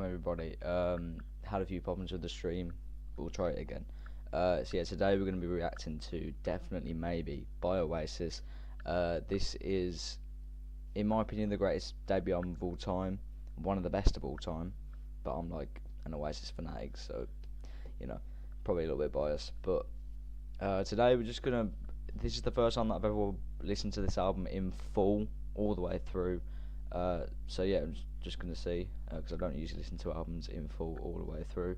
everybody. Had a few problems with the stream. We'll try it again. So yeah, today we're going to be reacting to Definitely Maybe by Oasis. This is, in my opinion, the greatest debut album of all time. One of the best of all time. But I'm like an Oasis fanatic, so, you know, probably a little bit biased. But today we're just going to... This is the first time that I've ever listened to this album in full, all the way through. So yeah, I'm just going to see, because I don't usually listen to albums in full all the way through.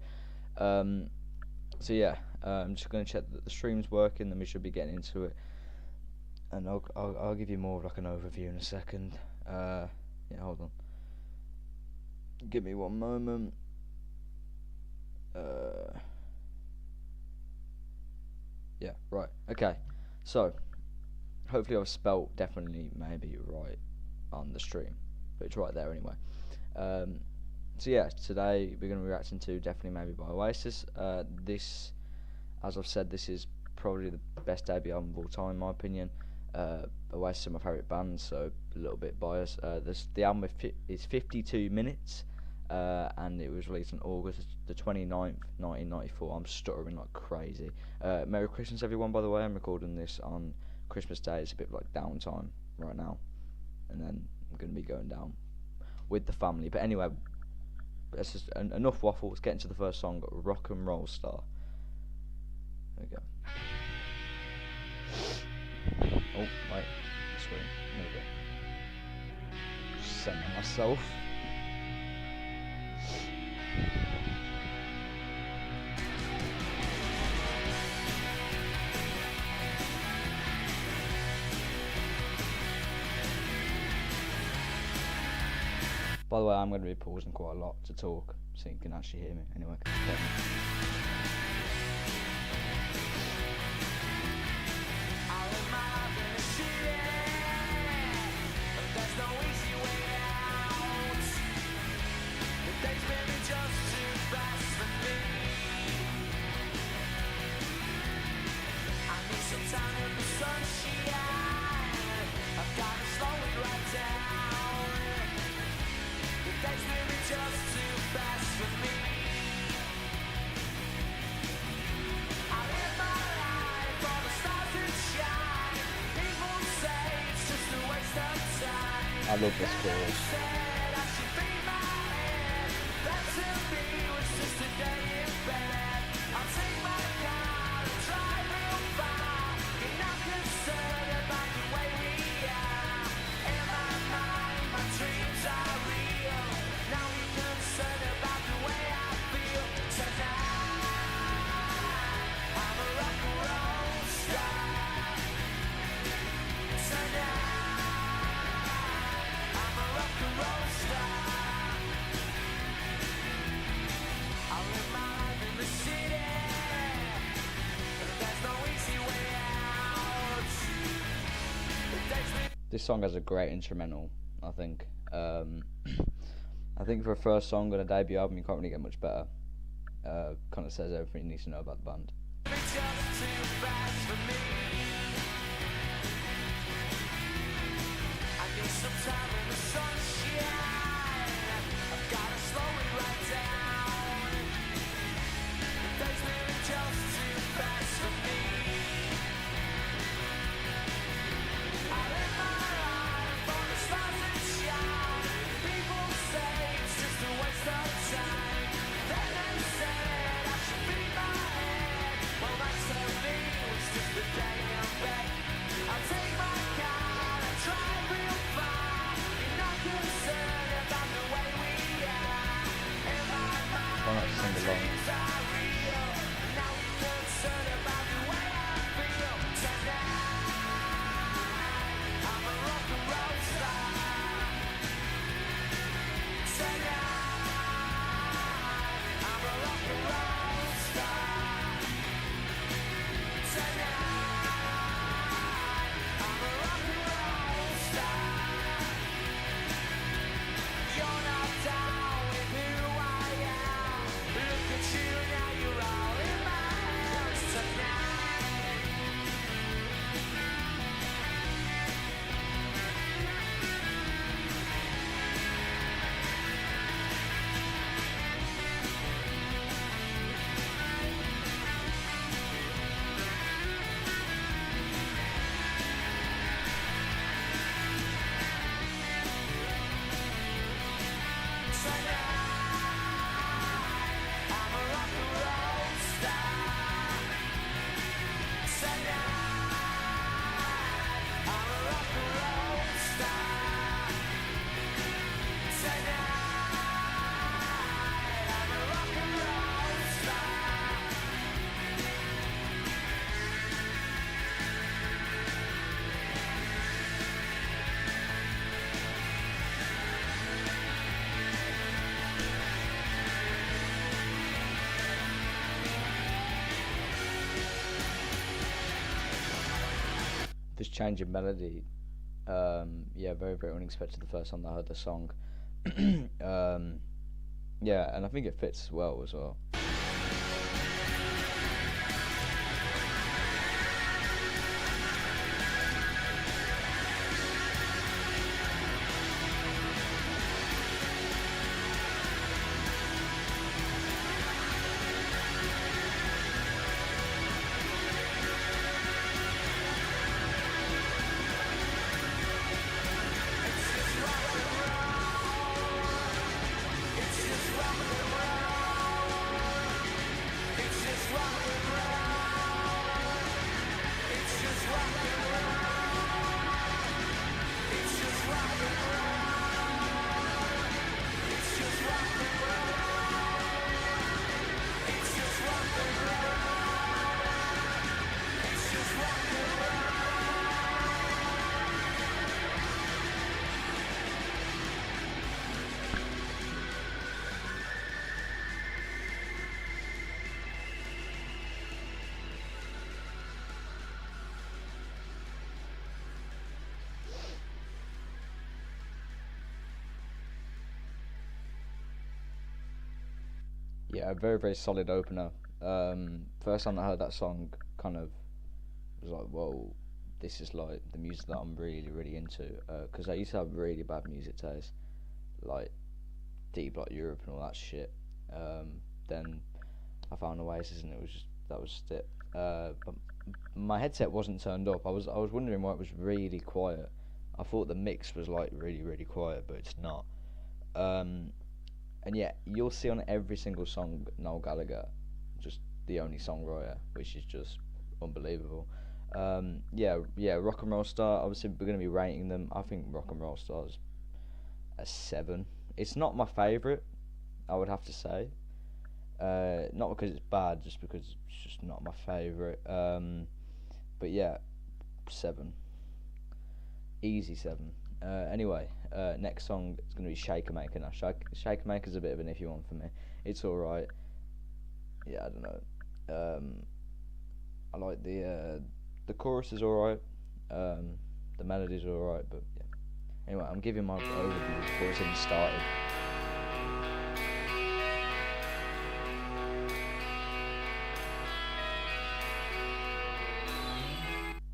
So yeah, I'm just going to check that the stream's working, then we should be getting into it. And I'll give you more of like an overview in a second. Yeah, hold on. Give me one moment. Yeah, right. Okay. So, hopefully I've spelt Definitely Maybe right on the stream, but it's right there anyway. So yeah, today we're going to be reacting to Definitely Maybe by Oasis. This, as I've said, this is probably the best debut album of all time in my opinion. Oasis are my favourite band, so a little bit biased. The album is 52 minutes, and it was released on August the 29th, 1994. I'm stuttering like crazy. Merry Christmas everyone, by the way. I'm recording this on Christmas Day. It's a bit like downtime right now, and then I'm going to be going down with the family. But anyway, that's just enough waffle. Let's get into the first song, Rock and Roll Star. There we go. Oh, wait, screen. There we go. Just sent it myself. By the way, I'm going to be pausing quite a lot to talk, so you can actually hear me. Anyway, I love this chorus. This song has a great instrumental, I think. I think for a first song on a debut album, you can't really get much better. Kind of says everything you need to know about the band. Sing along. You're not down with who I am. Look at you now. this change in melody, yeah, very very unexpected the first time I heard the song. um, yeah, and I think it fits well as well. Yeah, a very very solid opener. First time I heard that song, kind of was like, whoa, this is like the music that I'm really really into. Because I used to have really bad music taste, like deep like Europe and all that shit. Then I found Oasis and it was just that was just it. But my headset wasn't turned up. I was wondering why it was really quiet. I thought the mix was like really really quiet, but it's not. Um, and yeah, you'll see on every single song Noel Gallagher, just the only songwriter, which is just unbelievable. Yeah, Rock and Roll Star. Obviously, we're gonna be rating them. I think Rock and Roll Star's a 7. It's not my favourite, I would have to say. Not because it's bad, just because it's just not my favourite. But yeah, 7, easy 7. Anyway, next song is going to be Shaker Maker. Now, Shaker Maker's a bit of an iffy one for me. It's alright. Yeah, I don't know. I like the chorus is alright. The melody's alright, but yeah. Anyway, I'm giving my overview before it's even started.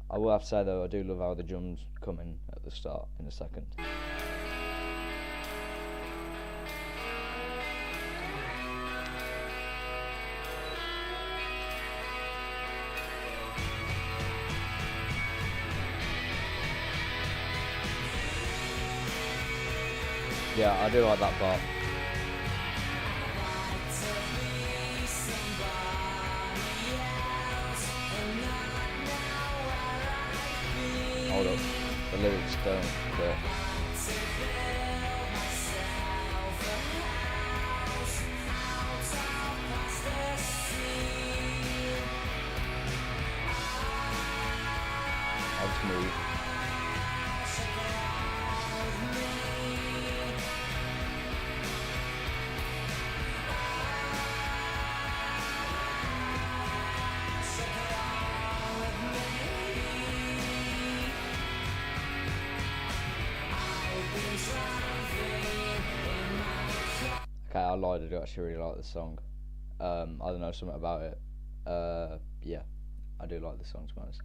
I will have to say though, I do love how the drums come in at the start in a second. Yeah, I do like that part. Hold up, the lyrics don't fit. I'll just move. Okay, I lied, I do actually really like the song. I don't know, something about it. Yeah, I do like the song, to be honest.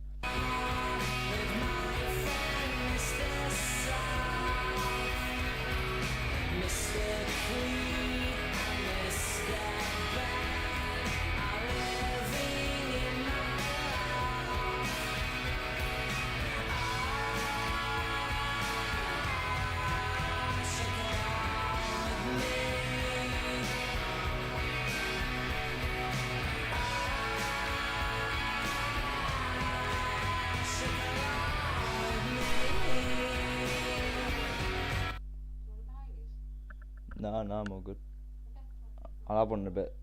No, I'm all good. I'll have one in a bit,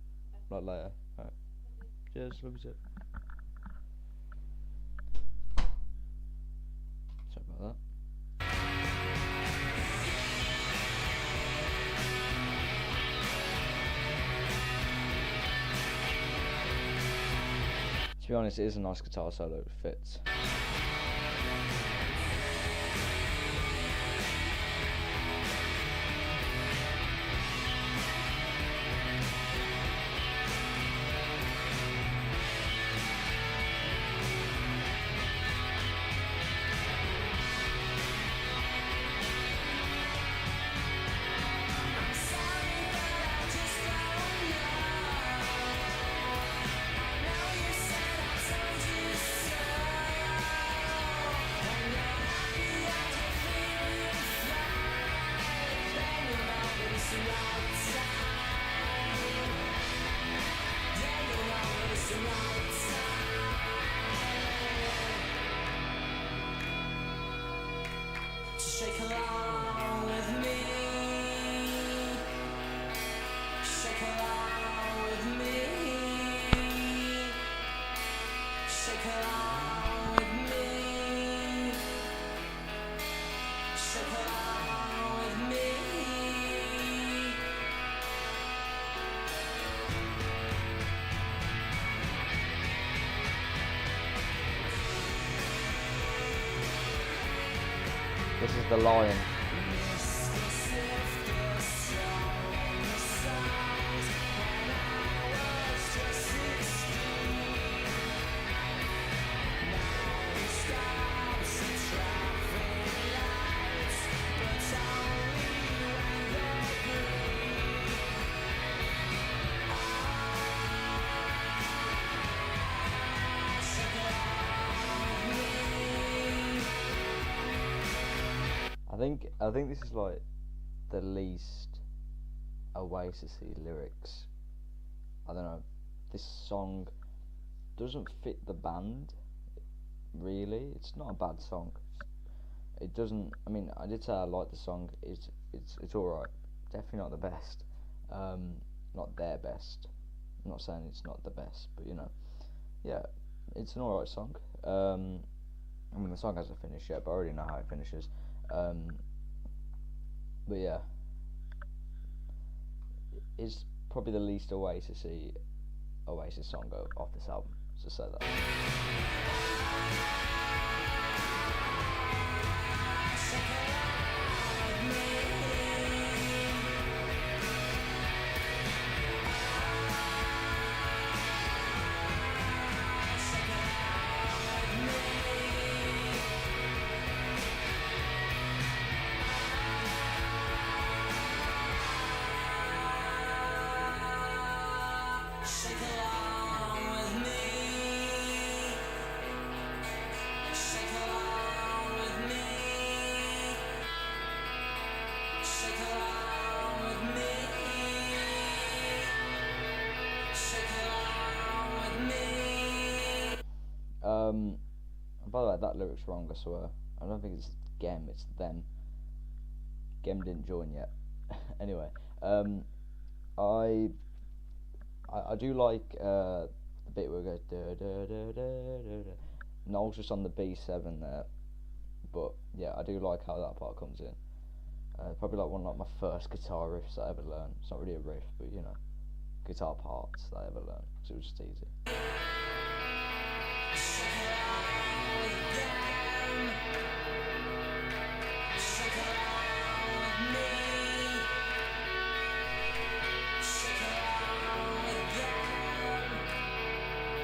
like later. Alright. Cheers, love you too. Sorry about that. To be honest, it is a nice guitar solo, it fits. This is The Lion. I think this is like the least Oasis-y lyrics. I don't know. This song doesn't fit the band, really. It's not a bad song. It doesn't. I mean, I did say I like the song. It's all right. Definitely not the best. Not their best. I'm not saying it's not the best, but you know, yeah, it's an alright song. I mean, the song hasn't finished yet, but I already know how it finishes. But yeah, it's probably the least Oasis-y Oasis song off this album. Just say that. By the way, that lyric's wrong, I swear. I don't think it's Gem, it's them. Gem didn't join yet. Anyway, I do like the bit where it goes da da da da da da. Noel's just on the B7 there, but yeah, I do like how that part comes in. Probably like one of my first guitar riffs I ever learned. It's not really a riff, but you know, guitar parts that I ever learned, because it was just easy.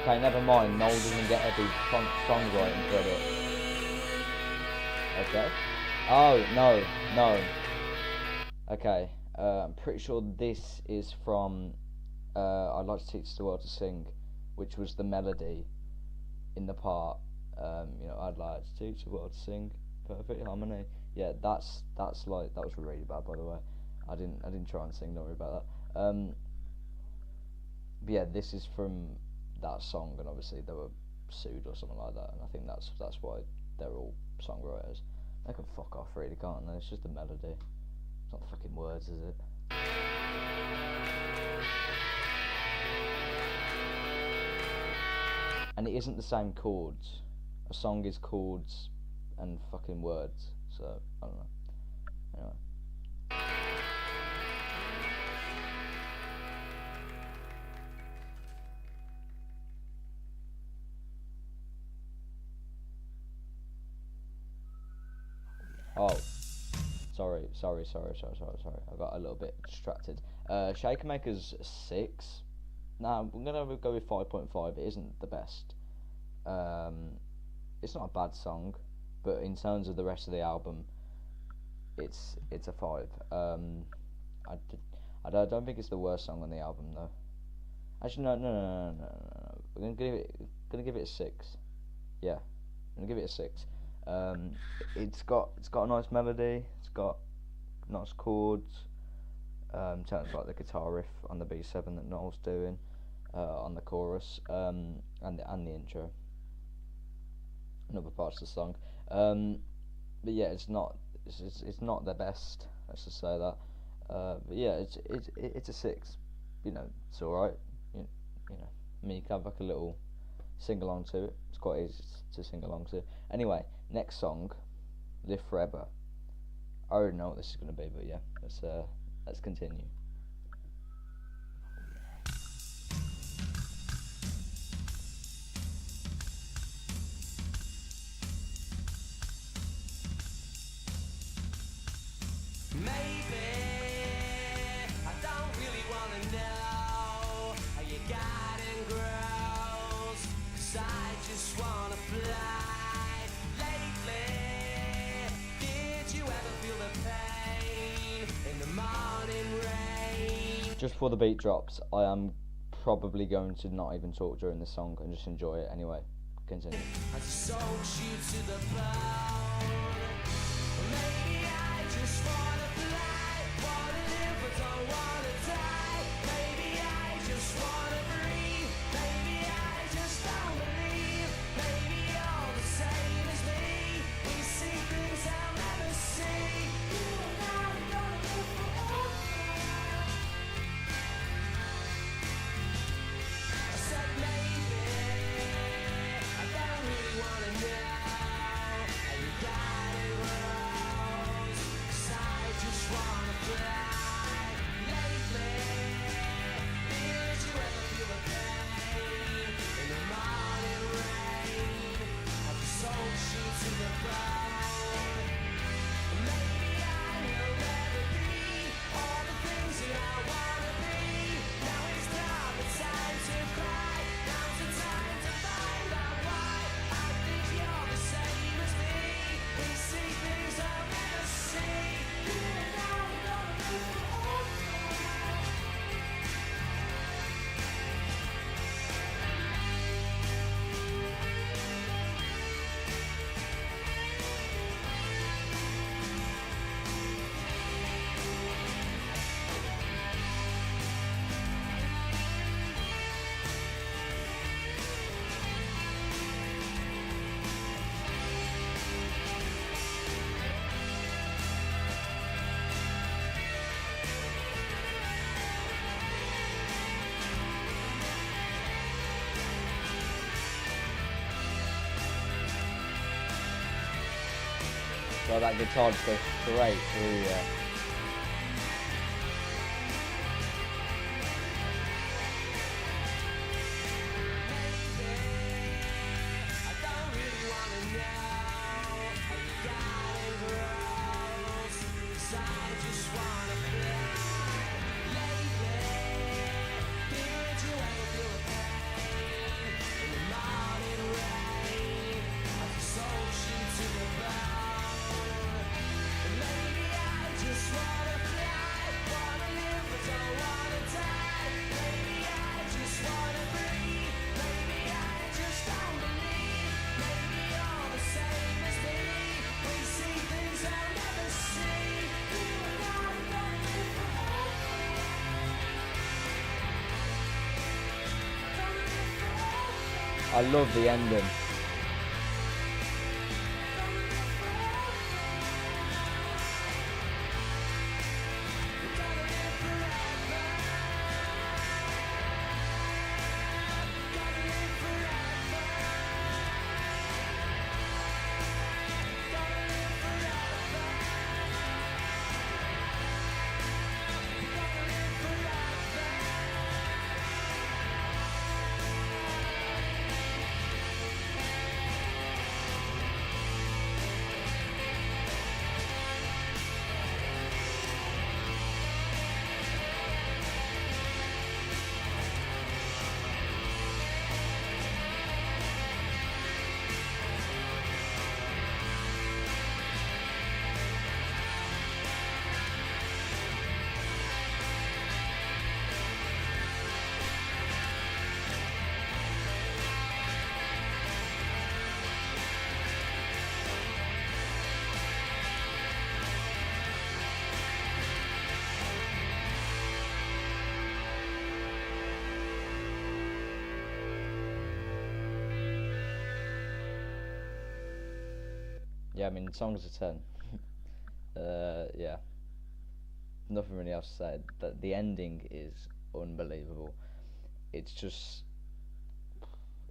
Okay, never mind, Noel doesn't get every songwriting credit. Okay. Oh, no. Okay, I'm pretty sure this is from I'd Like to Teach the World to Sing, which was the melody in the part, you know, I'd like to teach the world to sing, perfect harmony. Yeah, that's like, that was really bad, by the way. I didn't try and sing, don't worry about that. But yeah, this is from that song, and obviously they were sued or something like that, and I think that's why they're all songwriters. They can fuck off, really, can't they? It's just a melody. It's not the fucking words, is it? And it isn't the same chords. A song is chords and fucking words, so I don't know. Anyway. Oh, sorry. I got a little bit distracted. Shaker Maker's 6. Nah, I'm gonna go with 5.5. It isn't the best. It's not a bad song, but in terms of the rest of the album, it's a 5. I don't think it's the worst song on the album though. Actually, no. We're gonna give it a 6. Yeah, I'm gonna give it a 6. It's got a nice melody. It's got nice chords. Sounds like the guitar riff on the B7 that Noel's doing on the chorus, and the intro, and other parts of the song. But yeah, it's not the best. Let's just say that. But yeah, it's a 6. it's alright. You know, I mean, you can have like a little sing along to it. It's quite easy to sing along to. Anyway, next song, Live Forever. I already know what this is going to be, but yeah, let's continue. Maybe I don't really wanna know how your garden grows, 'cause I just wanna fly. Lately, did you ever feel the pain in the morning rain? Just before the beat drops, I am probably going to not even talk during the song and just enjoy it anyway. Continue. I soaks you to the bone. Maybe I just wanna fly, wanna live but don't wanna die. Maybe I just wanna breathe. Maybe I just don't believe. Maybe you're the same as me. We see things I'll never see. You and I are gonna live forever. I said maybe I don't really wanna know how you got it rose, 'cause I just wanna fly. Lately, did you ever feel the pain in the morning rain? I just sold you to the bone. Maybe I will never be all the things that I wanna be. Now it's not the time to cry. Now's the time to find out why. I think you're the same as me. We see things I'll never see. You and I are gonna live forever. So that guitar just goes straight through. I don't really wanna know how you got it grows, 'cause I just wanna fly. Lately, did you ever feel the pain in the morning rain? I just sold you to the bone. Maybe I just wanna fly, wanna live but don't wanna die. Maybe I just wanna breathe. Maybe I just don't believe. Maybe you're the same as me. We see things I'll never see. You and I are gonna live forever. Gonna live forever. I love the ending. Yeah, I mean, songs are 10. Yeah, nothing really else to say. The ending is unbelievable. It's just,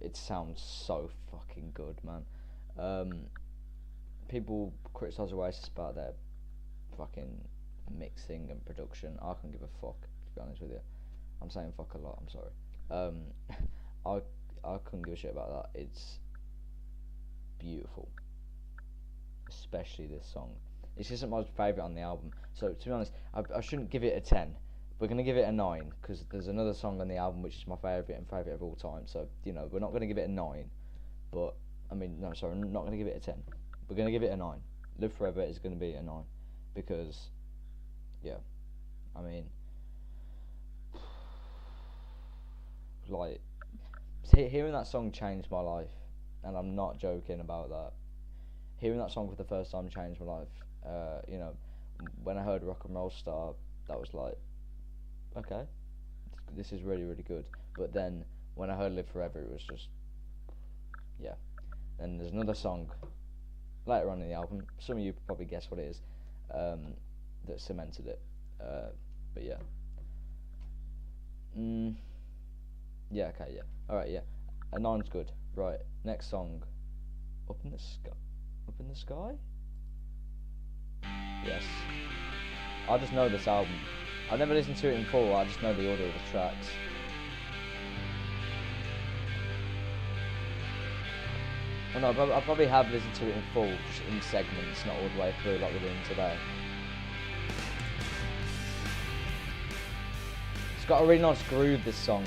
it sounds so fucking good, man. People criticise Oasis about their fucking mixing and production. I couldn't give a fuck, to be honest with you. I'm saying fuck a lot, I'm sorry. I couldn't give a shit about that. It's beautiful, especially this song. This isn't my favourite on the album, so to be honest, I shouldn't give it a 10. We're going to give it a 9, because there's another song on the album which is my favourite and favourite of all time, so, you know, we're not going to give it a 9, but, I mean, no, sorry, I'm not going to give it a 10. We're going to give it a 9. Live Forever is going to be a 9, because, yeah, I mean, like, hearing that song changed my life, and I'm not joking about that. Hearing that song for the first time changed my life. You know, when I heard Rock and Roll Star, that was like, okay, this is really, really good. But then when I heard Live Forever, it was just, yeah. And there's another song later on in the album, some of you probably guess what it is, that cemented it. But yeah. Yeah, okay, yeah. Alright, yeah. A 9's good. Right, next song. Up in the Sky? Up in the Sky? Yes. I just know this album. I've never listened to it in full, I just know the order of the tracks. Well, no, I probably have listened to it in full, just in segments, not all the way through like we're doing today. It's got a really nice groove, this song.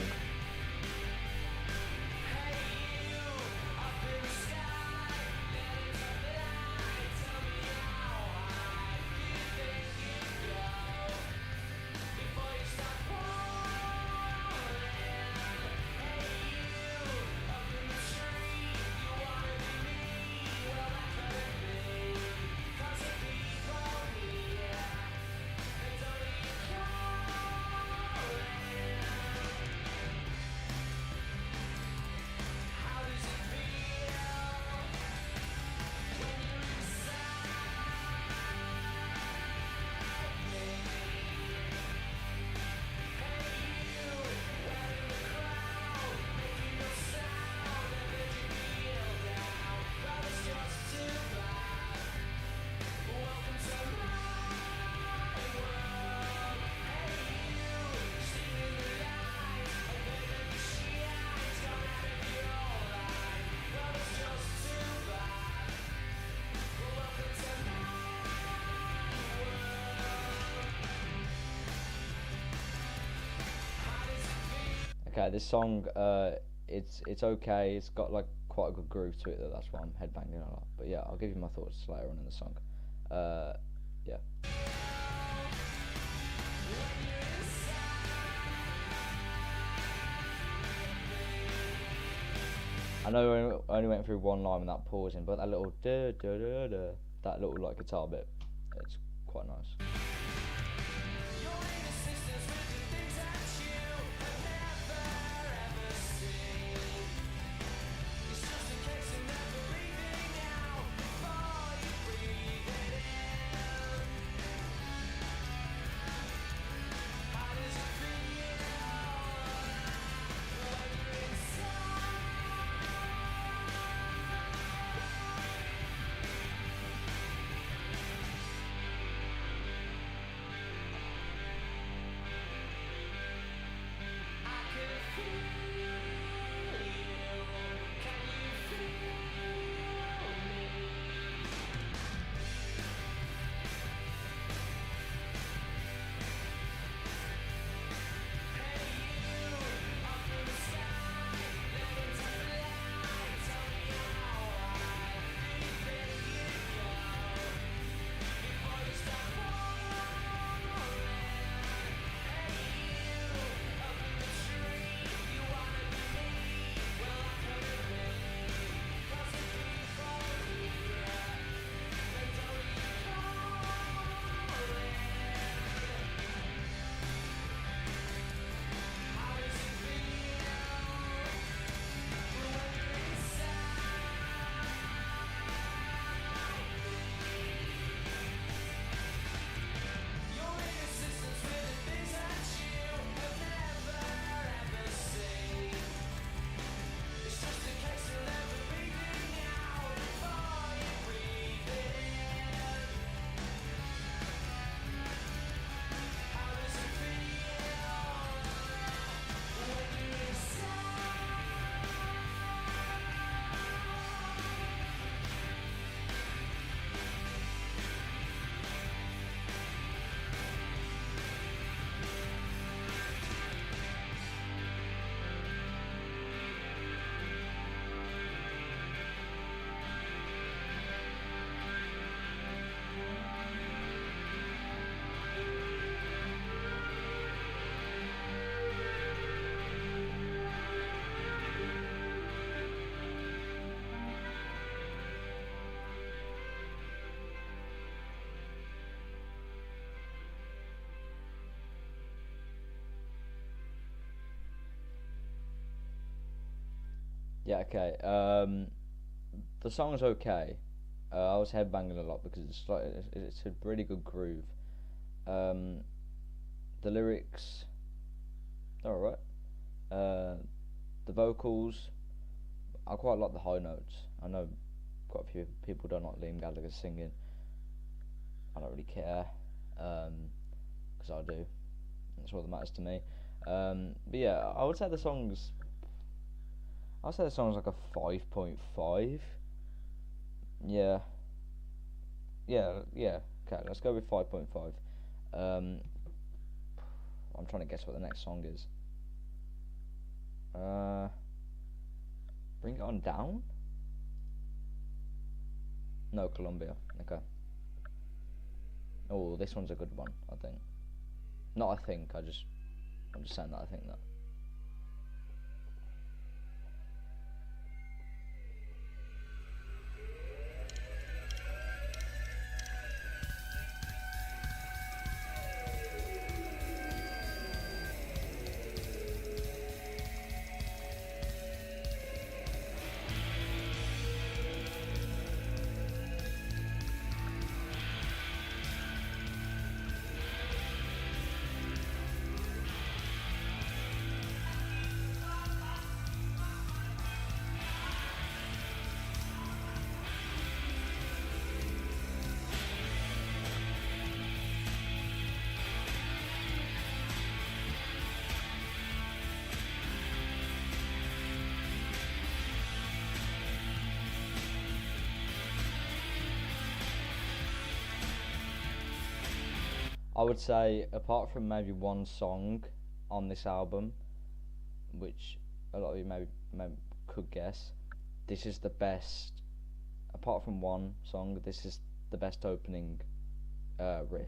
Okay, this song, it's okay. It's got like quite a good groove to it. That's why I'm headbanging a lot. But yeah, I'll give you my thoughts later on in the song. Yeah. I know I only went through one line with that pausing, but that little da da da da, that little like guitar bit, it's quite nice. Yeah, okay. The song's okay. I was headbanging a lot because it's a really good groove. Um, the lyrics, they're alright. Uh, the vocals, I quite like the high notes. I know quite a few people don't like Liam Gallagher singing. I don't really care, because I do. That's what matters to me. But yeah, I would say the song's like a 5.5. Yeah, yeah. Okay, let's go with 5.5. Um, I'm trying to guess what the next song is. Bring It On Down? No, Colombia. Okay. Oh, this one's a good one, I think. Not I think, I'm just saying that I think that. I would say, apart from maybe one song on this album, which a lot of you maybe could guess, this is the best. Apart from one song, this is the best opening riff.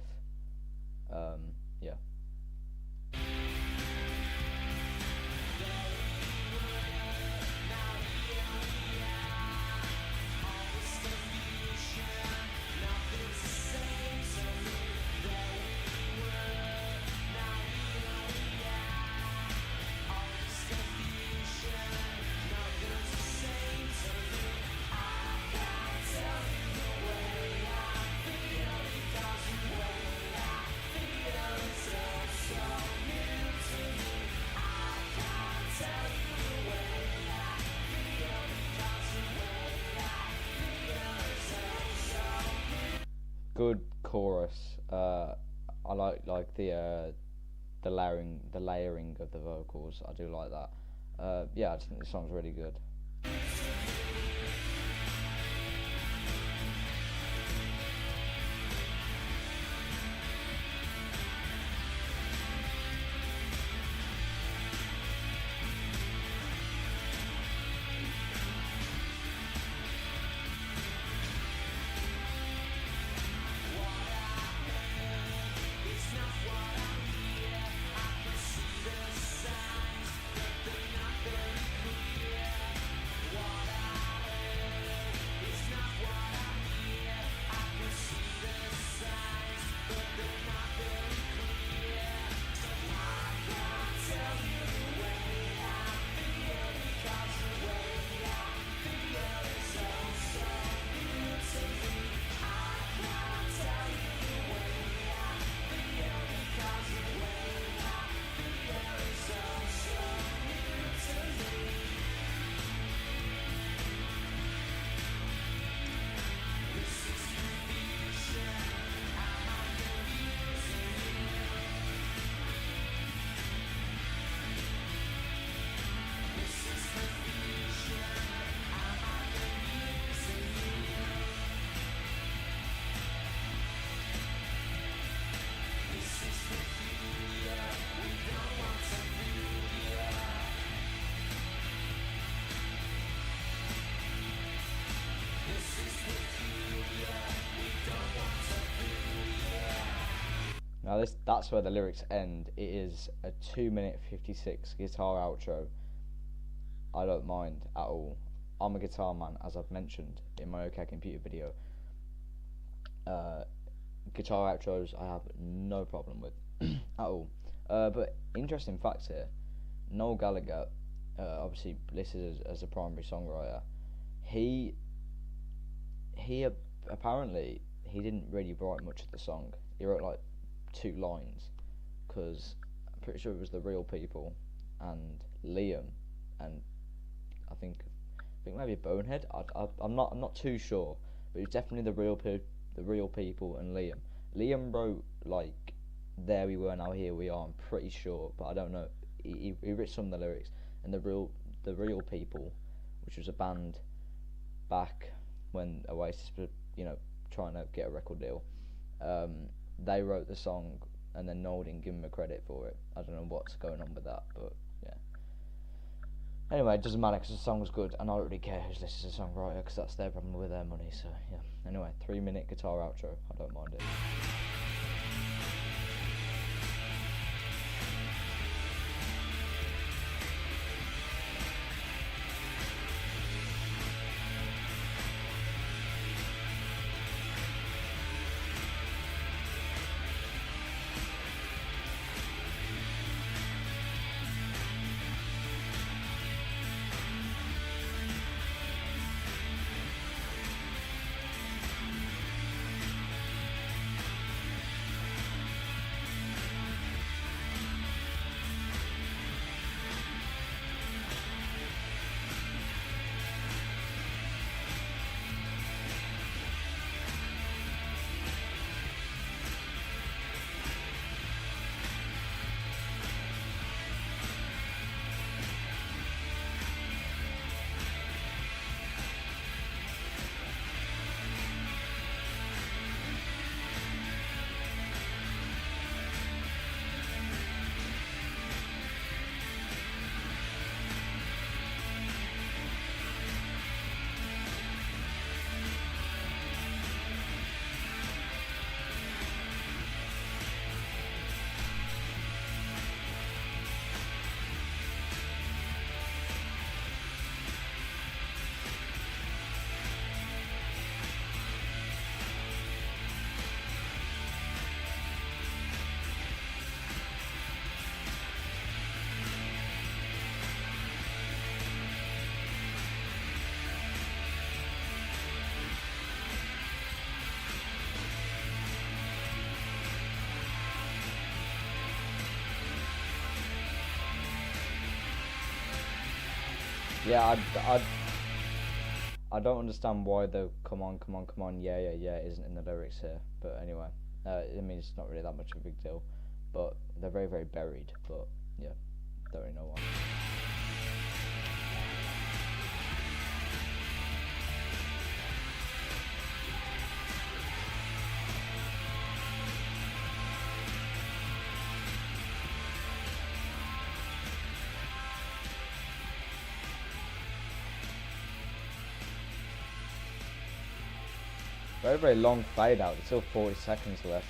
Yeah. Good chorus. I like the layering of the vocals. I do like that. Yeah, I just think the song's really good. Now that's where the lyrics end. It is a 2 minute 56 guitar outro. I don't mind at all. I'm a guitar man, as I've mentioned in my OK Computer video. Guitar outros I have no problem with at all. But interesting facts here. Noel Gallagher obviously listed as a primary songwriter. He apparently he didn't really write much of the song. He wrote like 2 lines, because I'm pretty sure it was the Real People and Liam, and I think maybe Bonehead. I'm not too sure, but it was definitely the Real People and Liam. Liam wrote like There We Were Now Here We Are. I'm pretty sure, but I don't know. He wrote some of the lyrics, and the Real People, which was a band back when Oasis were, trying to get a record deal. They wrote the song, and then Noel didn't give him a credit for it. I don't know what's going on with that, but yeah. Anyway, it doesn't matter because the song's good, and I don't really care who's listed as a songwriter because that's their problem with their money. So yeah. Anyway, 3-minute guitar outro. I don't mind it. Yeah, I don't understand why the come on, come on, come on, yeah, yeah, yeah isn't in the lyrics here. But anyway, I mean, it's not really that much of a big deal. But they're very, very buried. But yeah, don't really know why. Very, very long fade out. There's still 40 seconds left.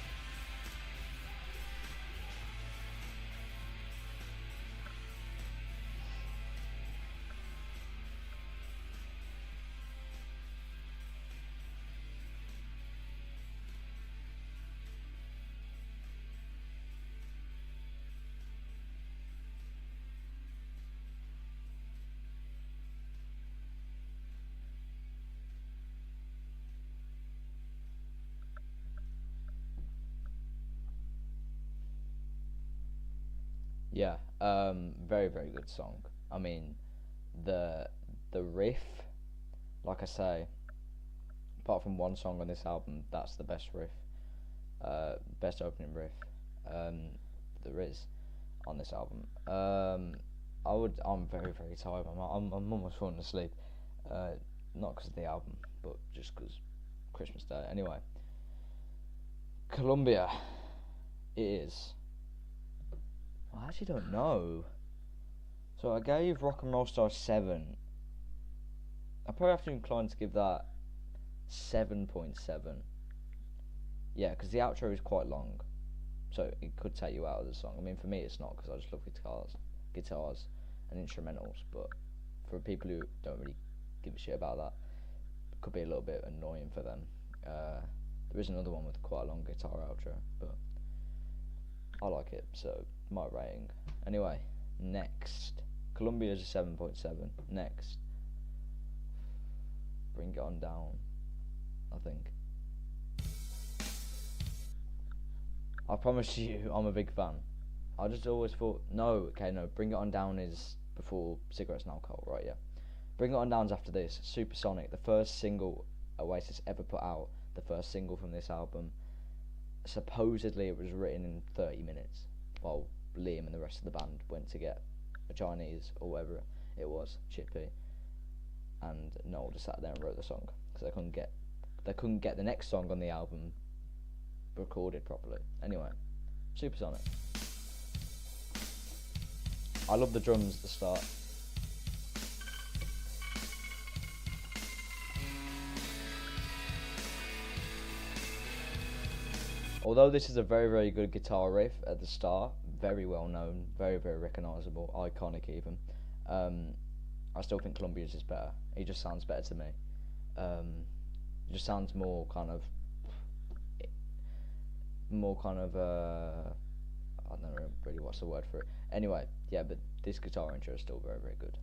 Yeah, very, very good song. I mean, the the riff, like I say, apart from one song on this album, that's the best riff, best opening riff, there is on this album. I'm very, very tired. I'm almost falling asleep. Not because of the album, but just because Christmas Day. Anyway, Columbia, it is. I actually don't know. So I gave Rock and Roll Star 7. I probably have to incline to give that 7.7. Yeah, because the outro is quite long, so it could take you out of the song. I mean, for me it's not, because I just love guitars and instrumentals. But for people who don't really give a shit about that, it could be a little bit annoying for them. There is another one with quite a long guitar outro, but I like it, so my rating. Anyway, next, Colombia is a 7.7. Next, Bring It On Down, I think. I promise you, I'm a big fan. I just always thought, no, Bring It On Down is before Cigarettes and Alcohol, right, yeah. Bring It On Down's after this, Supersonic, the first single Oasis ever put out, the first single from this album. Supposedly it was written in 30 minutes, while Liam and the rest of the band went to get a Chinese, or whatever it was, chippy, and Noel just sat there and wrote the song, because they couldn't get the next song on the album recorded properly. Anyway, Supersonic. I love the drums at the start. Although this is a very, very good guitar riff at the start, very well known, very, very recognisable, iconic even, I still think Colombia's is better. He just sounds better to me. It just sounds more kind of, I don't know really what's the word for it. Anyway, yeah, but this guitar intro is still very, very good.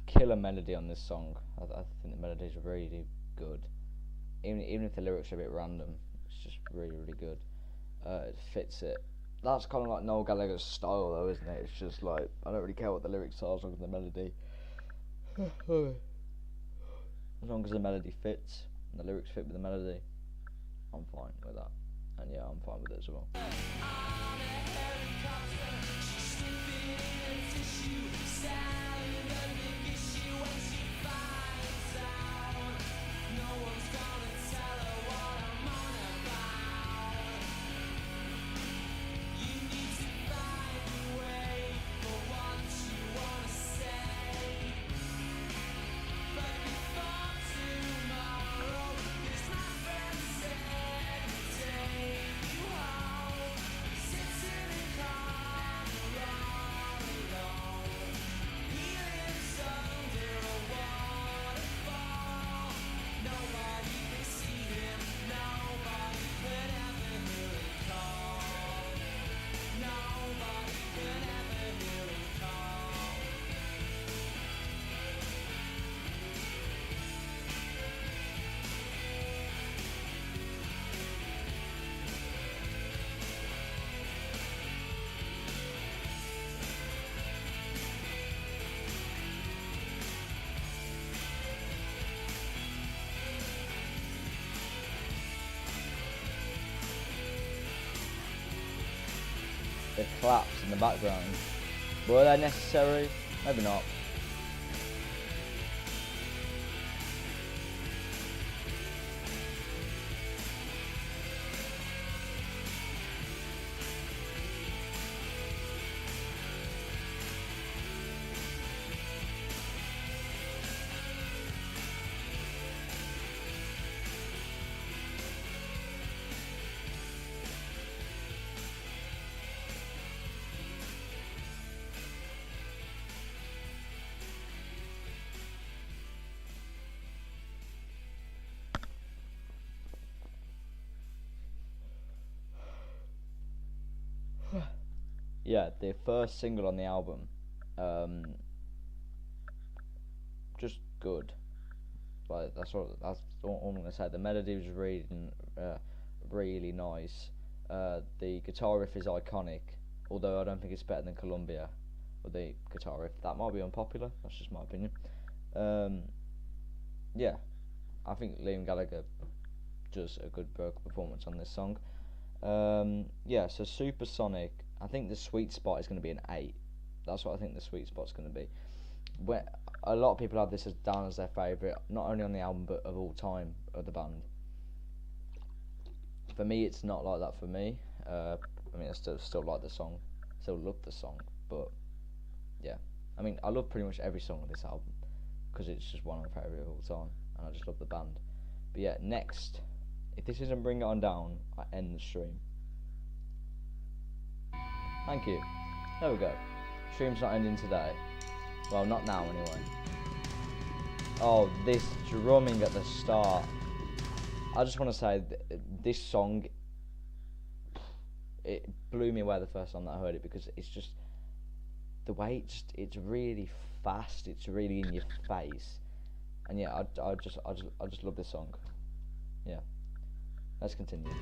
Killer melody on this song. I think the melody is really good. Even if the lyrics are a bit random, it's just really, really good. It fits it. That's kind of like Noel Gallagher's style, though, isn't it? It's just like, I don't really care what the lyrics are as long as the melody. As long as the melody fits and the lyrics fit with the melody, I'm fine with that. And yeah, I'm fine with it as well. the claps in the background. Were they necessary? Maybe not. Yeah, the first single on the album, just good. Like that's all I'm gonna say. The melody was really nice. The guitar riff is iconic, although I don't think it's better than Columbia. Or the guitar riff that might be unpopular. That's just my opinion. Yeah, I think Liam Gallagher does a good vocal performance on this song. Yeah, so Supersonic. I think the sweet spot is going to be an 8. That's what I think the sweet spot's going to be. Where a lot of people have this as down as their favourite, not only on the album but of all time of the band. For me, it's not like that. For me, I mean, I still like the song, still love the song, but yeah, I mean, I love pretty much every song on this album because it's just one of my favourite of all time, and I just love the band. But yeah, next, if this isn't Bring It On Down, I end the stream. Thank you. There we go. Stream's not ending today. Well, not now anyway. Oh, this drumming at the start. I just want to say, this song, it blew me away the first time that I heard it, because it's just, the way it's really fast, it's really in your face. And yeah, I just love this song. Yeah. Let's continue.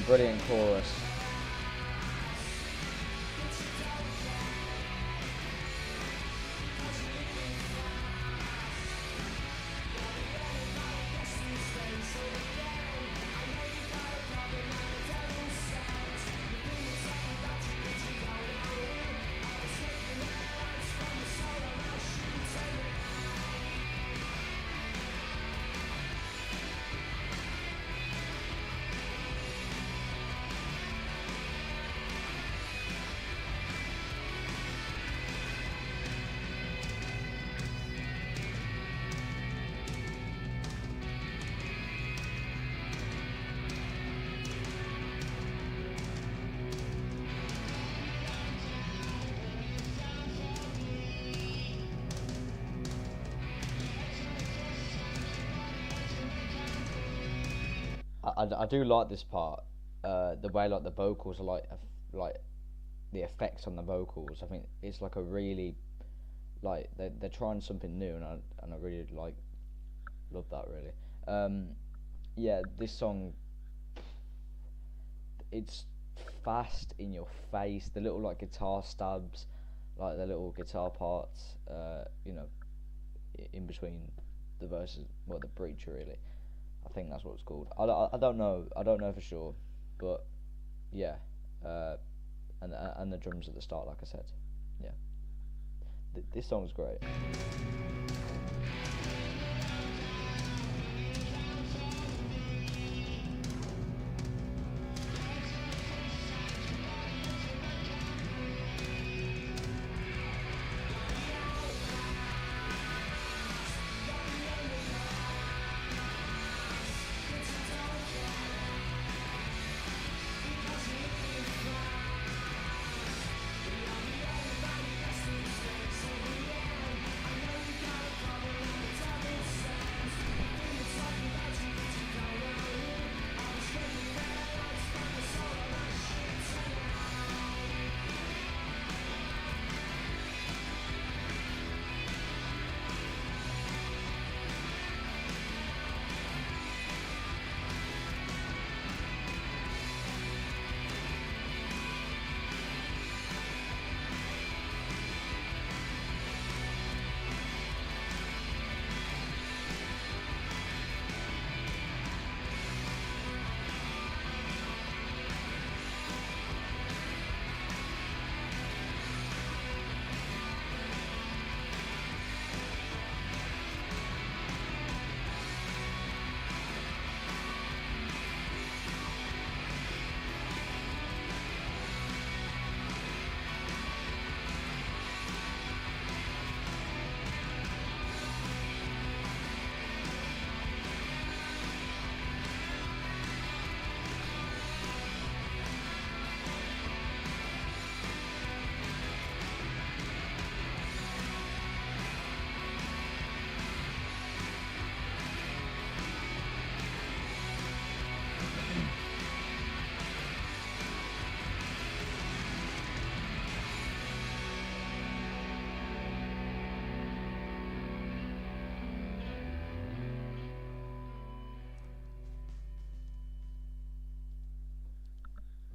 Brilliant chorus. I do like this part. The way like the vocals are like the effects on the vocals. I think it's like a really like they're trying something new, and I really love that really. Yeah, this song, it's fast in your face. The little like guitar stabs, like the little guitar parts, you know, in between the verses, well, the bridge really. I think that's what it's called. I don't know. I don't know for sure, but yeah, and the drums at the start, like I said, yeah. This song's great.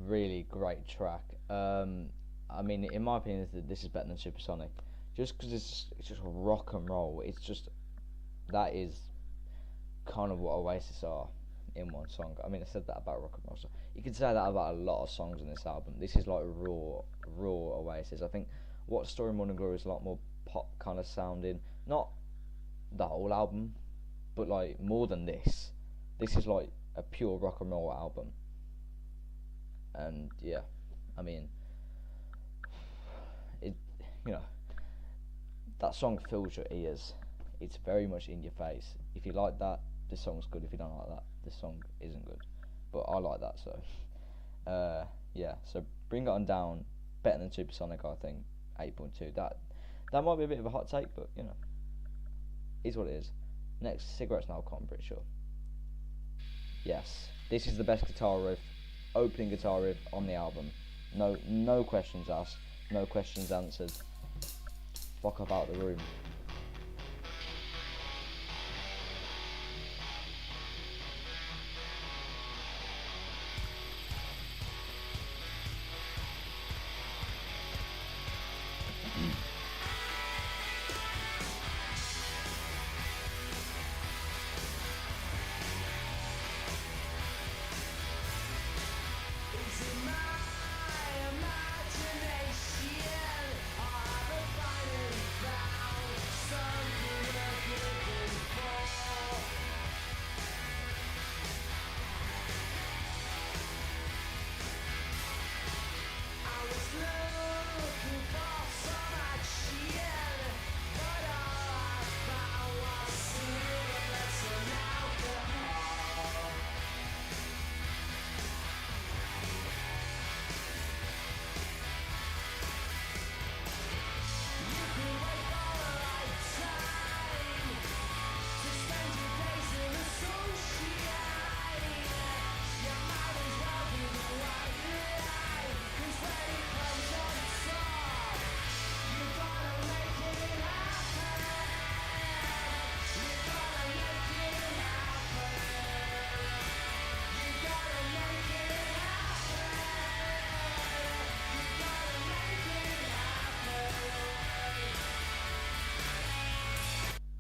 really great track. I mean, in my opinion, this is better than Supersonic, just because it's just rock and roll. It's just that is kind of what Oasis are in one song. I mean, I said that about rock and roll. So you could say that about a lot of songs in this album. This is like raw Oasis. I think What Story Morning Glory is a lot more pop kind of sounding. Not the whole album, but like more than this. This is like a pure rock and roll album. And yeah, I mean, it, you know, that song fills your ears. It's very much in your face. If you like that, this song's good. If you don't like that, this song isn't good. But I like that, so yeah. So Bring It On Down, better than Supersonic, I think. 8.2. That might be a bit of a hot take, but you know, is what it is. Next, Cigarettes and Alcohol, I'm pretty sure. Yes, this is the best guitar riff, opening guitar riff on the album. No questions asked, no questions answered. Fuck up out the room.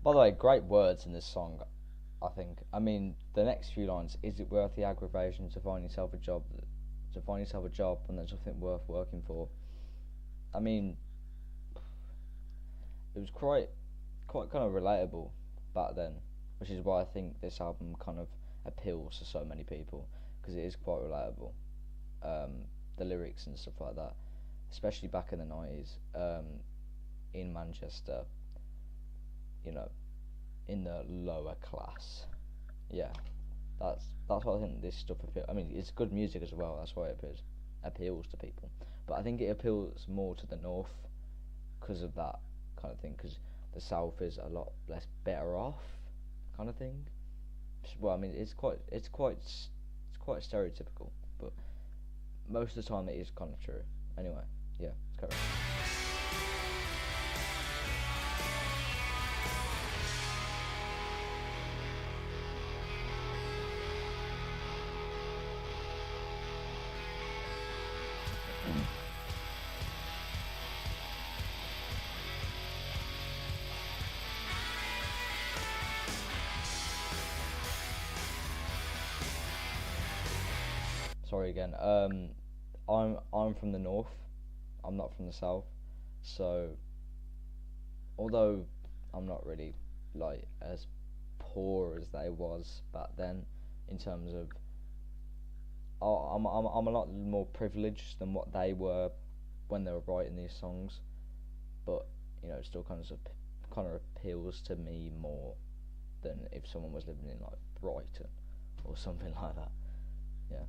By the way, great words in this song, I think. I mean, the next few lines: "Is it worth the aggravation to find yourself a job? To find yourself a job and there's something worth working for." I mean, it was quite kind of relatable back then, which is why I think this album kind of appeals to so many people because it is quite relatable. The lyrics and stuff like that, especially back in the 90s, in Manchester. You know, in the lower class. Yeah, that's why I think this stuff appeals. I mean, it's good music as well. That's why it appeals to people. But I think it appeals more to the north because of that kind of thing. Because the south is a lot less better off, kind of thing. Well, I mean, it's quite stereotypical, but most of the time it is kind of true. Anyway, yeah, it's correct. Sorry again. I'm from the north. I'm not from the south. So although I'm not really like as poor as they was back then, in terms of I'm a lot more privileged than what they were when they were writing these songs. But you know, it still kind of appeals to me more than if someone was living in like Brighton or something like that. Yeah.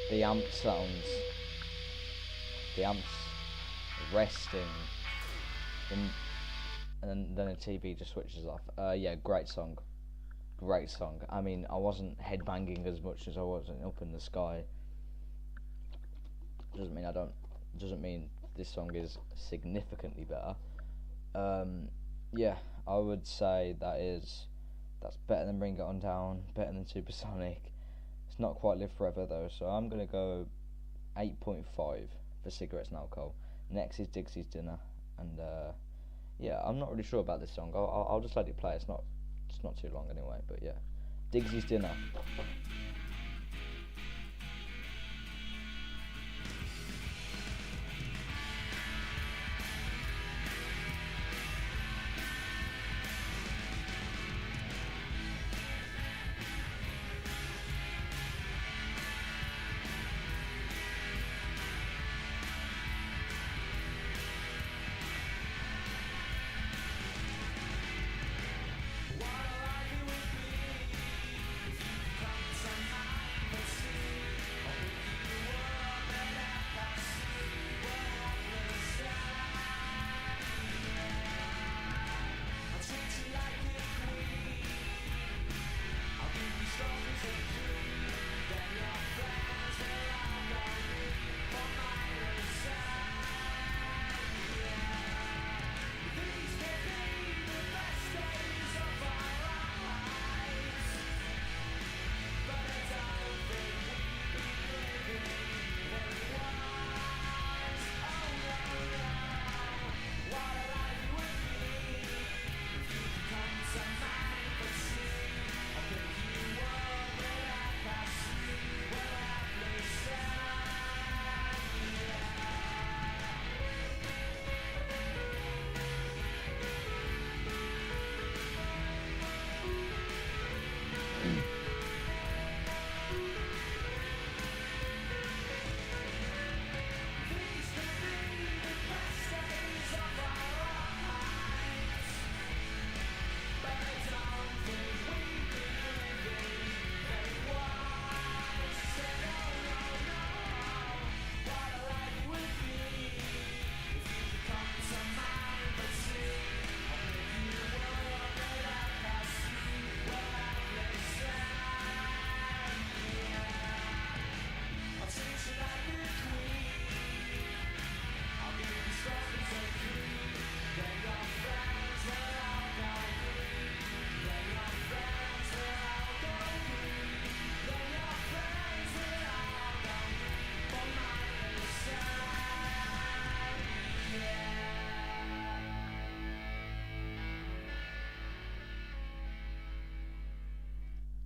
the amp sounds, the amps resting, and then the TV just switches off. Yeah, great song. Great song. I mean, I wasn't headbanging as much as I wasn't up in the sky. Doesn't mean this song is significantly better. Yeah, I would say that's better than Bring It On Down, better than Supersonic. It's not quite Live Forever though, so I'm gonna go 8.5 for Cigarettes and Alcohol. Next is Dixie's Dinner, and yeah, I'm not really sure about this song. I'll just let it play. It's not too long anyway, but yeah, Dixie's Dinner.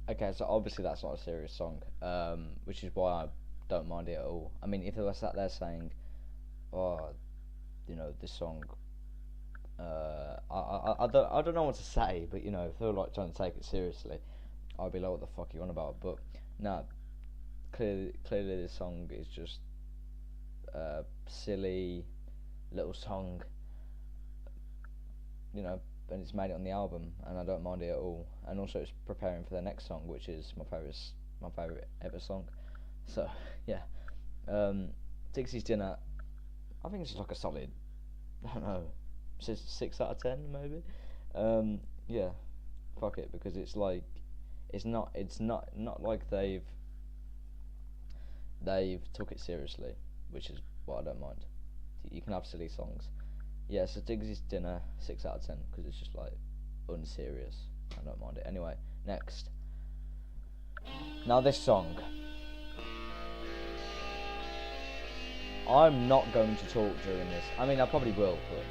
Okay, so obviously that's not a serious song, which is why I don't mind it at all. I mean, if they were sat there saying, "Oh, this song," I don't know what to say, but if they were like trying to take it seriously, I'd be like, "What the fuck are you on about?" But no, clearly this song is just a silly little song, and it's made it on the album, and I don't mind it at all. And also, it's preparing for the next song, which is my favorite ever song. So yeah, Dixie's Dinner. I think it's just like a solid, I don't know, 6 out of 10 maybe. Yeah, fuck it, because it's like it's not like they've took it seriously, which is what I don't mind. You can have silly songs. Yeah, so Diggs' Dinner, 6 out of 10, because it's just like unserious. I don't mind it. Anyway, next. Now this song. I'm not going to talk during this. I mean, I probably will, but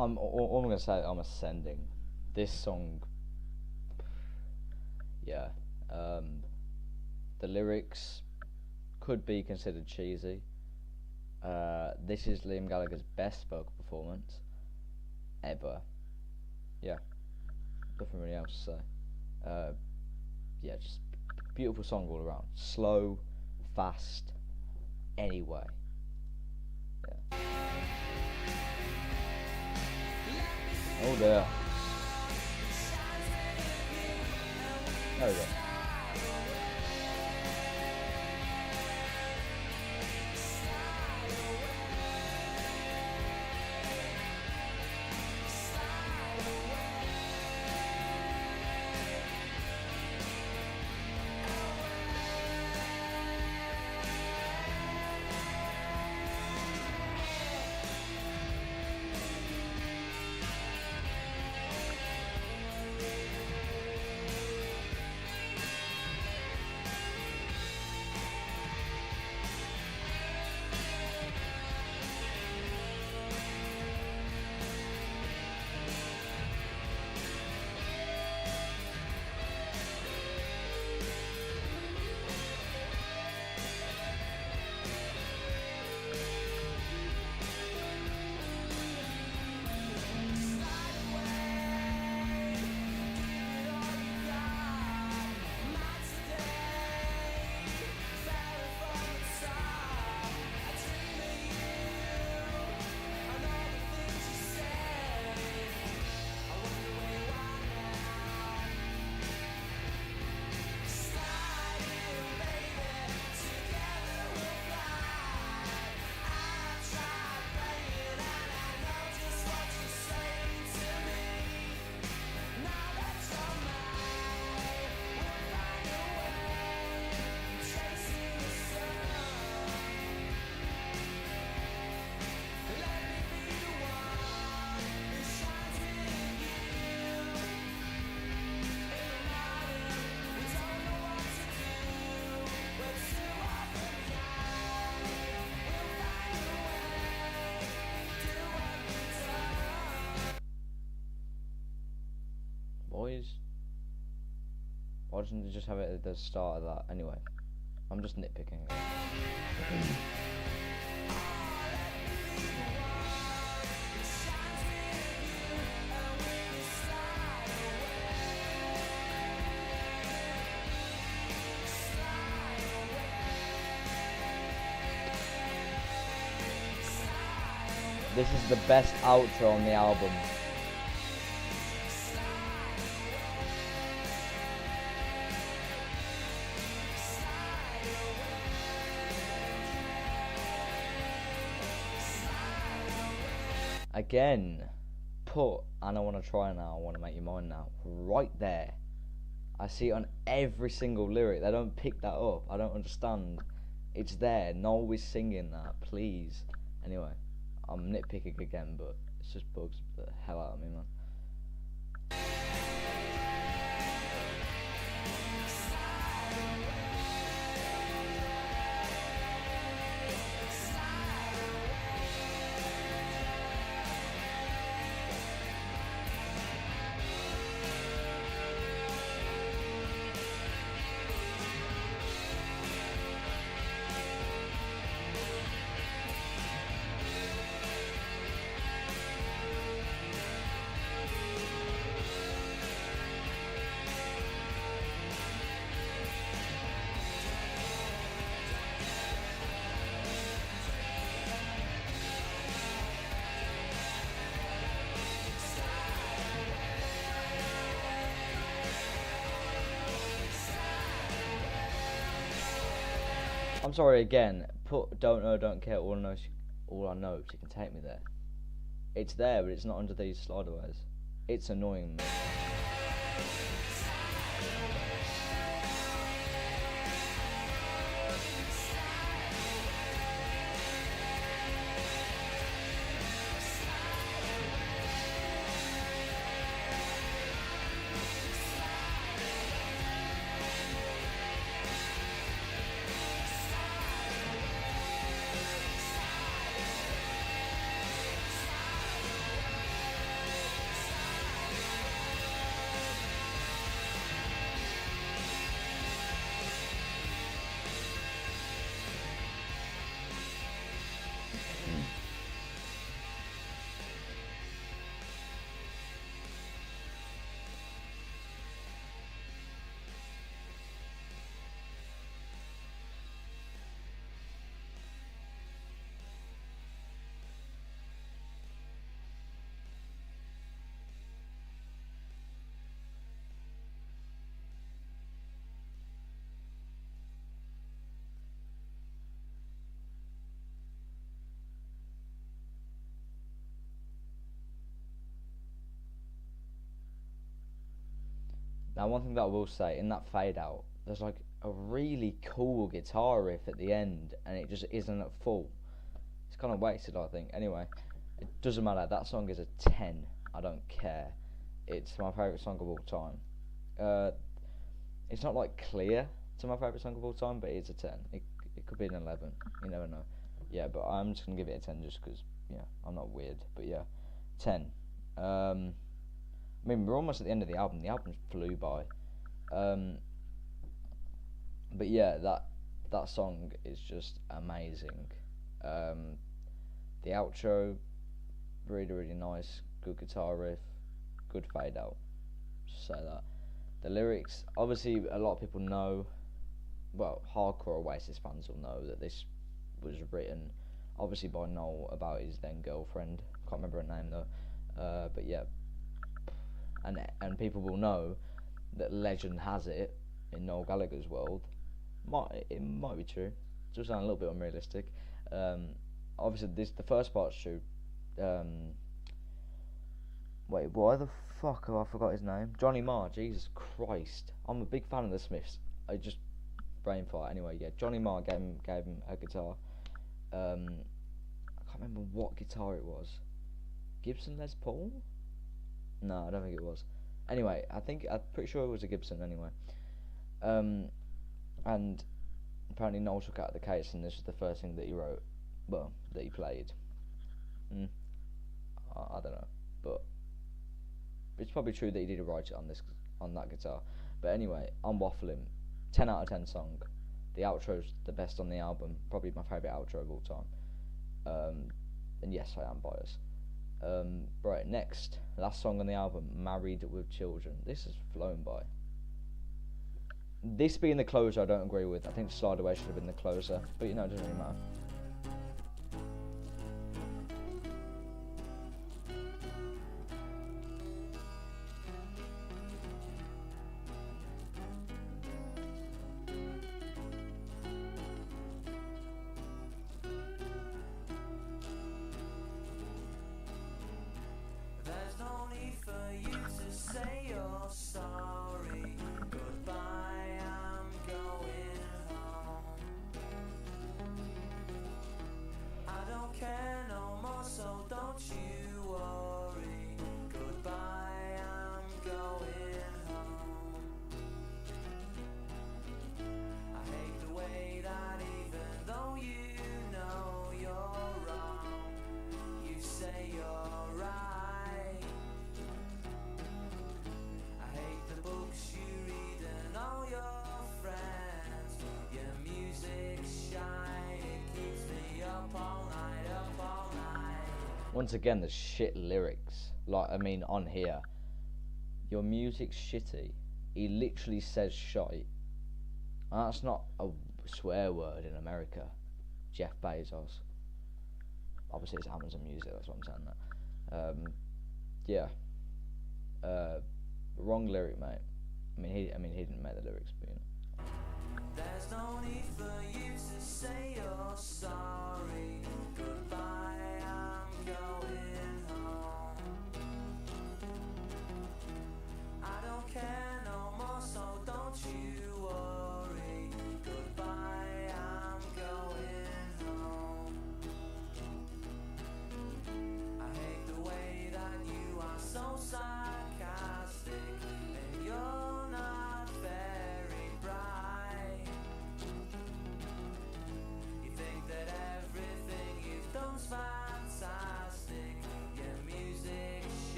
all I'm gonna say. I'm ascending. This song, yeah. The lyrics could be considered cheesy. This is Liam Gallagher's best vocal performance ever. Yeah, nothing really else to say. Yeah, just beautiful song all around. Slow, fast, anyway. Yeah. Oh dear. There we go. Why didn't they just have it at the start of that? Anyway, I'm just nitpicking. This is the best outro on the album. Again, put and I want to try now, I want to make you mine now, right there. I see it on every single lyric. They don't pick that up. I don't understand. It's there. Noel is singing that. Please. Anyway, I'm nitpicking again, but it's just bugs the hell out of me, man. I'm sorry again. Put don't know, don't care. All I know. You can take me there. It's there, but it's not under these slideaways. It's annoying me. Now, one thing that I will say, in that fade out, there's like a really cool guitar riff at the end, and it just isn't at full. It's kind of wasted, I think. Anyway, it doesn't matter. That song is a 10. I don't care. It's my favourite song of all time. It's not like clear to my favourite song of all time, but it's a 10. It could be an 11. You never know. Yeah, but I'm just gonna give it a 10 just because, yeah, I'm not weird. But yeah, 10. I mean, we're almost at the end of the album. The album flew by. But yeah, that song is just amazing. The outro, really, really nice. Good guitar riff, good fade out. Just say that. The lyrics, obviously, a lot of people know. Well, hardcore Oasis fans will know that this was written, obviously, by Noel about his then girlfriend. Can't remember her name though. But yeah, and people will know that legend has it in Noel Gallagher's world. It might be true. It does sound a little bit unrealistic. Obviously, the first part's true. Wait, why the fuck have I forgot his name? Johnny Marr. Jesus Christ, I'm a big fan of the Smiths. I just brain fart. Anyway, yeah, Johnny Marr gave him a guitar. I can't remember what guitar it was. Gibson Les Paul? No, I don't think it was. Anyway, I'm pretty sure it was a Gibson anyway. And apparently Noel took out the case, and this was the first thing that he wrote. Well, that he played. I don't know, but it's probably true that he did write it on that guitar. But anyway, I'm waffling. 10 out of 10 song. The outro's the best on the album. Probably my favourite outro of all time. And yes, I am biased. Right, next, last song on the album, Married with Children. This has flown by. This being the closer, I don't agree with. I think Slide Away should have been the closer, but you know, it doesn't really matter. There's no need for you to say you're sorry. Goodbye, I'm going home. I don't care no more, so don't you worry. Goodbye, I'm going home. I hate the way that even though you know you're wrong, you say you're right. I hate the books you read and all your friends. Your music's shine, it keeps me up all night, up all night. Once again, there's shit lyrics. Like, I mean, on here, your music's shitty. He literally says shite. And that's not a swear word in America. Jeff Bezos. Obviously, it's Amazon Music. That's what I'm saying. That. Yeah. Wrong lyric, mate. I mean, he didn't make the lyrics, but you know. There's no need for you to say you're sorry. Goodbye, I'm going home. I don't care no more, so don't you worry. Goodbye, I'm going home. I hate the way that you are so sarcastic, and you're not very bright. You think that everything you've done's fantastic.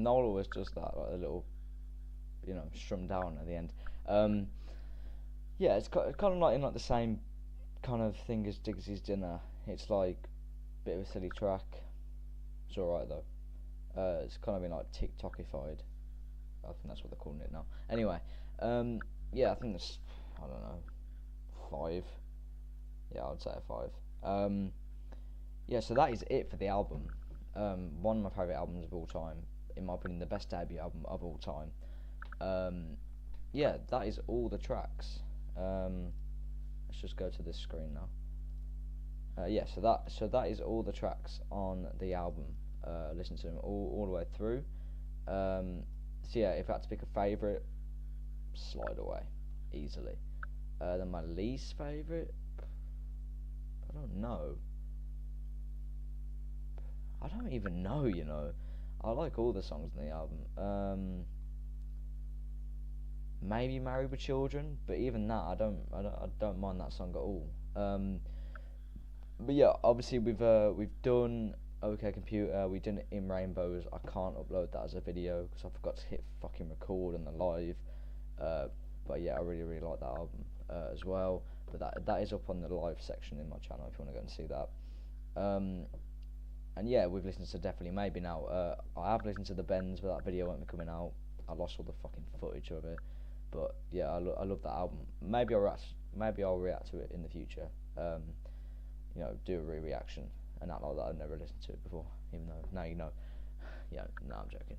Noel always does that, like a little, strum down at the end. Um, yeah, it's kind of like in like the same kind of thing as Digsy's Dinner. It's like a bit of a silly track. It's alright though. It's kind of been like TikTokified. I think that's what they're calling it now. Anyway, yeah, I think that's, I don't know, 5. Yeah, I'd say a 5. Yeah, so that is it for the album. One of my favourite albums of all time. In my opinion, the best debut album of all time. Yeah, that is all the tracks. Let's just go to this screen now. Yeah, so that is all the tracks on the album. Listen to them all the way through. So yeah, if I had to pick a favourite, Slide Away, easily. Then my least favourite, I don't know. I don't even know, I like all the songs on the album. Maybe Married with Children, but even that, I don't mind that song at all. But yeah, obviously we've done OK Computer, we've done it in Rainbows. I can't upload that as a video because I forgot to hit fucking record on the live. But yeah, I really like that album as well. But that is up on the live section in my channel if you want to go and see that. And yeah, we've listened to Definitely Maybe now. I have listened to the Bends, but that video won't be coming out. I lost all the fucking footage of it. But yeah, I love that album. Maybe I'll react to it in the future. Do a re-reaction and act like that I've never listened to it before, even though now you know. Yeah, no, I'm joking.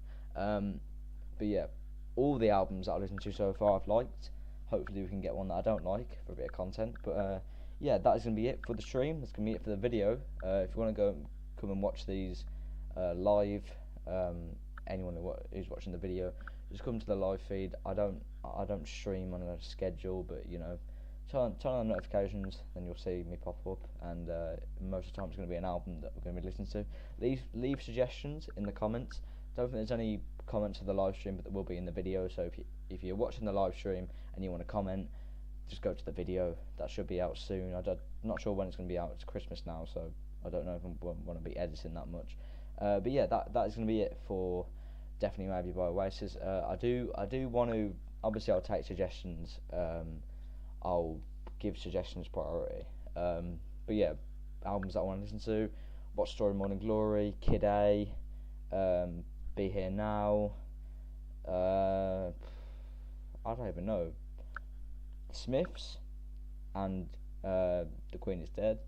But yeah, all the albums that I've listened to so far I've liked. Hopefully we can get one that I don't like for a bit of content. But yeah, that is going to be it for the stream. That's going to be it for the video. If you want to come and watch these live, anyone who's watching the video, just come to the live feed. I don't stream on a schedule, but turn on the notifications, then you'll see me pop up, and most of the time it's going to be an album that we're going to be listening to. Leave suggestions in the comments. Don't think there's any comments to the live stream, but there will be in the video. So if you're watching the live stream and you want to comment, just go to the video. That should be out soon. I'm not sure when it's going to be out. It's Christmas now, so I don't know if I want to be editing that much. But yeah, that is going to be it for Definitely Maybe by Oasis. I do want to. Obviously, I'll take suggestions. I'll give suggestions priority. But yeah, albums that I want to listen to: Watch Story, Morning Glory, Kid A, Be Here Now. I don't even know. Smiths and The Queen Is Dead.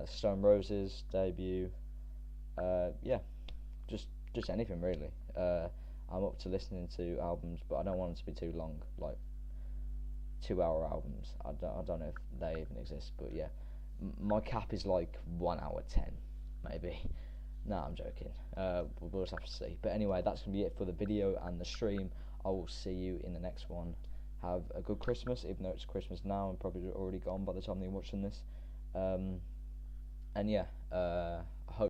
Stone Roses debut. Yeah, just anything really. I'm up to listening to albums, but I don't want them to be too long, like 2-hour albums. I don't know if they even exist, but yeah, my cap is like 1 hour 10, maybe. No, I'm joking. We'll just have to see. But anyway, that's gonna be it for the video and the stream. I will see you in the next one. Have a good Christmas, even though it's Christmas now and probably already gone by the time you're watching this. And yeah,